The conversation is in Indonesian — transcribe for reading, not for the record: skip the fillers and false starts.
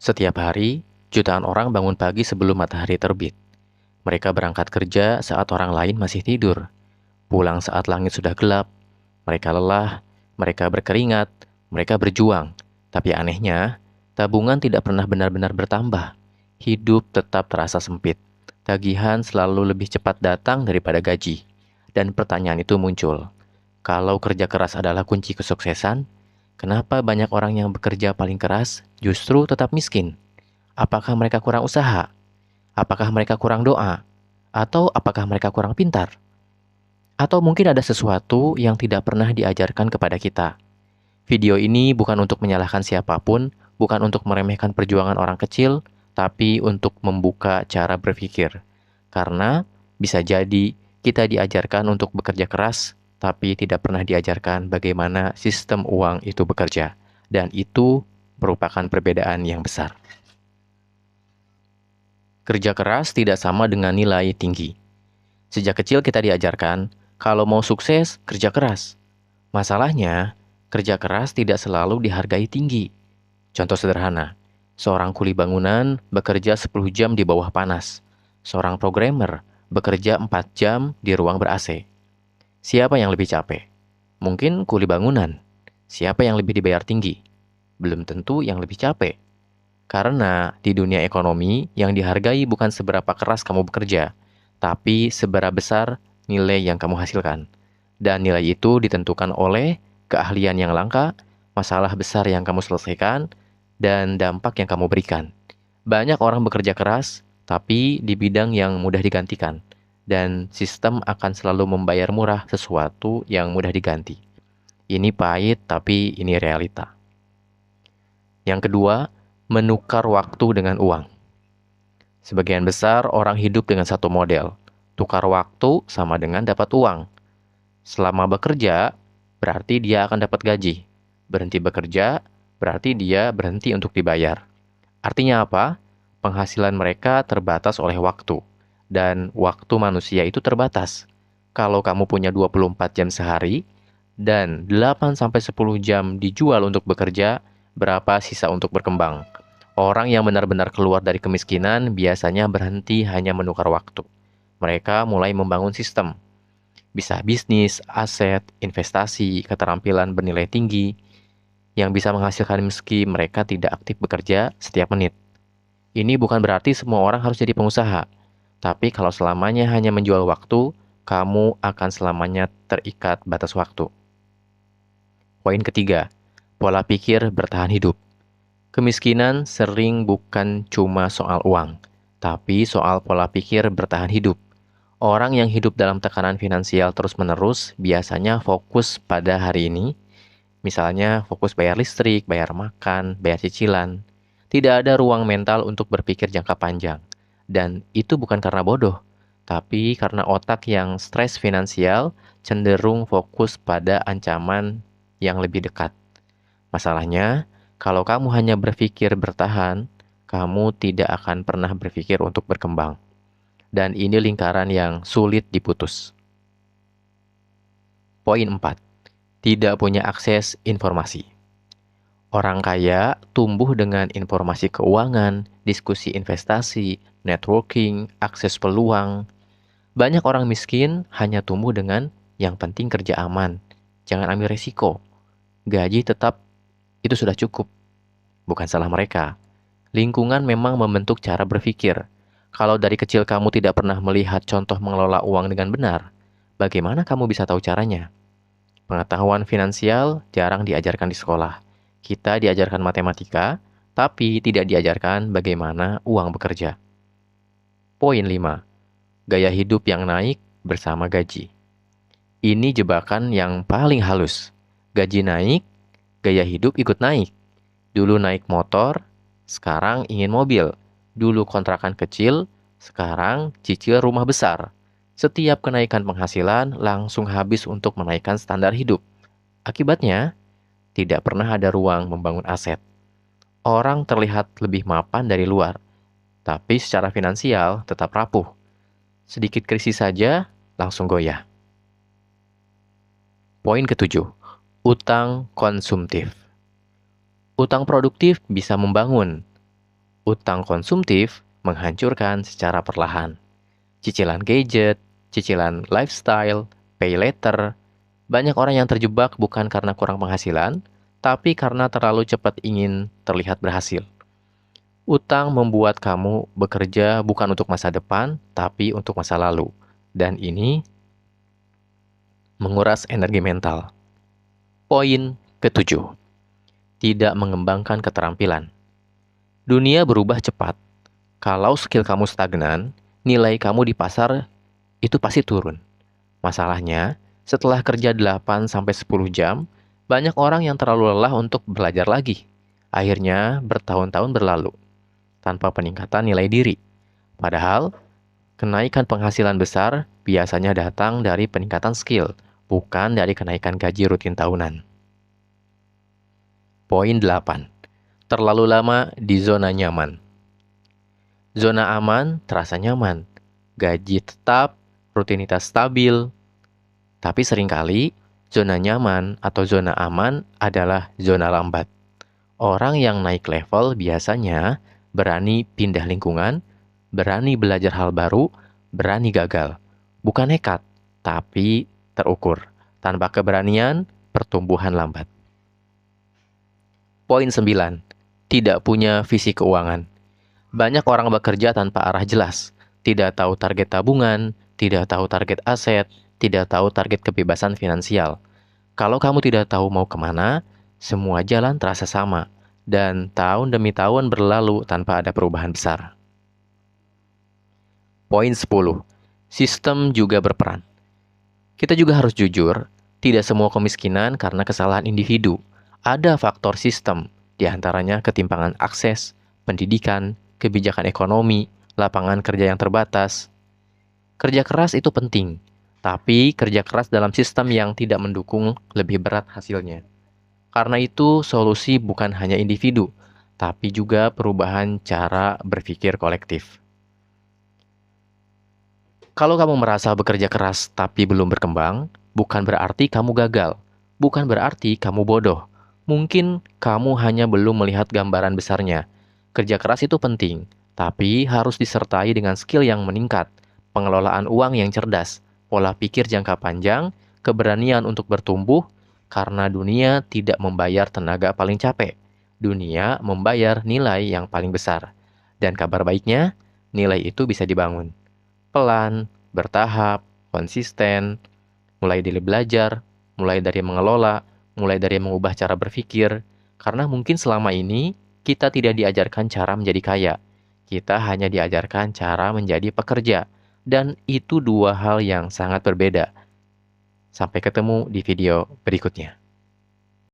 Setiap hari, jutaan orang bangun pagi sebelum matahari terbit. Mereka berangkat kerja saat orang lain masih tidur, pulang saat langit sudah gelap. Mereka lelah, mereka berkeringat, mereka berjuang. Tapi anehnya, tabungan tidak pernah benar-benar bertambah. Hidup tetap terasa sempit. Tagihan selalu lebih cepat datang daripada gaji. Dan pertanyaan itu muncul. Kalau kerja keras adalah kunci kesuksesan, kenapa banyak orang yang bekerja paling keras justru tetap miskin? Apakah mereka kurang usaha? Apakah mereka kurang doa? Atau apakah mereka kurang pintar? Atau mungkin ada sesuatu yang tidak pernah diajarkan kepada kita. Video ini bukan untuk menyalahkan siapapun, bukan untuk meremehkan perjuangan orang kecil, tapi untuk membuka cara berpikir. Karena bisa jadi kita diajarkan untuk bekerja keras, tapi tidak pernah diajarkan bagaimana sistem uang itu bekerja. Dan itu merupakan perbedaan yang besar. Kerja keras tidak sama dengan nilai tinggi. Sejak kecil kita diajarkan, kalau mau sukses, kerja keras. Masalahnya, kerja keras tidak selalu dihargai tinggi. Contoh sederhana, seorang kuli bangunan bekerja 10 jam di bawah panas. Seorang programmer bekerja 4 jam di ruang ber-AC. Siapa yang lebih capek? Mungkin kuli bangunan. Siapa yang lebih dibayar tinggi? Belum tentu yang lebih capek. Karena di dunia ekonomi, yang dihargai bukan seberapa keras kamu bekerja, tapi seberapa besar nilai yang kamu hasilkan. Dan nilai itu ditentukan oleh keahlian yang langka, masalah besar yang kamu selesaikan, dan dampak yang kamu berikan. Banyak orang bekerja keras, tapi di bidang yang mudah digantikan. Dan sistem akan selalu membayar murah sesuatu yang mudah diganti. Ini pahit, tapi ini realita. Yang kedua, menukar waktu dengan uang. Sebagian besar orang hidup dengan satu model. Tukar waktu sama dengan dapat uang. Selama bekerja, berarti dia akan dapat gaji. Berhenti bekerja, berarti dia berhenti untuk dibayar. Artinya apa? Penghasilan mereka terbatas oleh waktu. Dan waktu manusia itu terbatas. Kalau kamu punya 24 jam sehari, dan 8-10 jam dijual untuk bekerja, berapa sisa untuk berkembang? Orang yang benar-benar keluar dari kemiskinan biasanya berhenti hanya menukar waktu. Mereka mulai membangun sistem. Bisa bisnis, aset, investasi, keterampilan bernilai tinggi, yang bisa menghasilkan meski mereka tidak aktif bekerja setiap menit. Ini bukan berarti semua orang harus jadi pengusaha. Tapi kalau selamanya hanya menjual waktu, kamu akan selamanya terikat batas waktu. Poin ketiga, pola pikir bertahan hidup. Kemiskinan sering bukan cuma soal uang, tapi soal pola pikir bertahan hidup. Orang yang hidup dalam tekanan finansial terus-menerus biasanya fokus pada hari ini, misalnya fokus bayar listrik, bayar makan, bayar cicilan. Tidak ada ruang mental untuk berpikir jangka panjang. Dan itu bukan karena bodoh, tapi karena otak yang stres finansial cenderung fokus pada ancaman yang lebih dekat. Masalahnya, kalau kamu hanya berpikir bertahan, kamu tidak akan pernah berpikir untuk berkembang. Dan ini lingkaran yang sulit diputus. Poin 4. Tidak punya akses informasi. Orang kaya tumbuh dengan informasi keuangan, diskusi investasi, networking, akses peluang. Banyak orang miskin hanya tumbuh dengan yang penting kerja aman, jangan ambil resiko. Gaji tetap itu sudah cukup. Bukan salah mereka. Lingkungan memang membentuk cara berpikir. Kalau dari kecil kamu tidak pernah melihat contoh mengelola uang dengan benar, bagaimana kamu bisa tahu caranya? Pengetahuan finansial jarang diajarkan di sekolah. Kita diajarkan matematika, tapi tidak diajarkan bagaimana uang bekerja. Poin 5. Gaya hidup yang naik bersama gaji. Ini jebakan yang paling halus. Gaji naik, gaya hidup ikut naik. Dulu naik motor, sekarang ingin mobil. Dulu kontrakan kecil, sekarang cicil rumah besar. Setiap kenaikan penghasilan langsung habis untuk menaikkan standar hidup. Akibatnya, tidak pernah ada ruang membangun aset. Orang terlihat lebih mapan dari luar, tapi secara finansial tetap rapuh. Sedikit krisis saja, langsung goyah. Poin ketujuh, utang konsumtif. Utang produktif bisa membangun. Utang konsumtif menghancurkan secara perlahan. Cicilan gadget, cicilan lifestyle, pay later. Banyak orang yang terjebak bukan karena kurang penghasilan, tapi karena terlalu cepat ingin terlihat berhasil. Utang membuat kamu bekerja bukan untuk masa depan, tapi untuk masa lalu. Dan ini menguras energi mental. Poin ketujuh, tidak mengembangkan keterampilan. Dunia berubah cepat. Kalau skill kamu stagnan, nilai kamu di pasar itu pasti turun. Masalahnya, setelah kerja 8-10 jam, banyak orang yang terlalu lelah untuk belajar lagi. Akhirnya, bertahun-tahun berlalu tanpa peningkatan nilai diri. Padahal, kenaikan penghasilan besar biasanya datang dari peningkatan skill, bukan dari kenaikan gaji rutin tahunan. Poin 8. Terlalu lama di zona nyaman. Zona aman terasa nyaman, gaji tetap, rutinitas stabil. Tapi seringkali, zona nyaman atau zona aman adalah zona lambat. Orang yang naik level biasanya berani pindah lingkungan, berani belajar hal baru, berani gagal. Bukan nekat, tapi terukur. Tanpa keberanian, pertumbuhan lambat. Poin 9. Tidak punya visi keuangan. Banyak orang bekerja tanpa arah jelas. Tidak tahu target tabungan, tidak tahu target aset, tidak tahu target kebebasan finansial. Kalau kamu tidak tahu mau kemana, semua jalan terasa sama. Dan tahun demi tahun berlalu tanpa ada perubahan besar. Poin 10. Sistem juga berperan. Kita juga harus jujur, tidak semua kemiskinan karena kesalahan individu. Ada faktor sistem, di antaranya ketimpangan akses, pendidikan, kebijakan ekonomi, lapangan kerja yang terbatas. Kerja keras itu penting, tapi kerja keras dalam sistem yang tidak mendukung lebih berat hasilnya. Karena itu, solusi bukan hanya individu, tapi juga perubahan cara berpikir kolektif. Kalau kamu merasa bekerja keras tapi belum berkembang, bukan berarti kamu gagal, bukan berarti kamu bodoh. Mungkin kamu hanya belum melihat gambaran besarnya. Kerja keras itu penting, tapi harus disertai dengan skill yang meningkat, pengelolaan uang yang cerdas, pola pikir jangka panjang, keberanian untuk bertumbuh, karena dunia tidak membayar tenaga paling capek. Dunia membayar nilai yang paling besar. Dan kabar baiknya, nilai itu bisa dibangun. Pelan, bertahap, konsisten, mulai dari belajar, mulai dari mengelola, mulai dari mengubah cara berpikir. Karena mungkin selama ini, kita tidak diajarkan cara menjadi kaya. Kita hanya diajarkan cara menjadi pekerja. Dan itu dua hal yang sangat berbeda. Sampai ketemu di video berikutnya.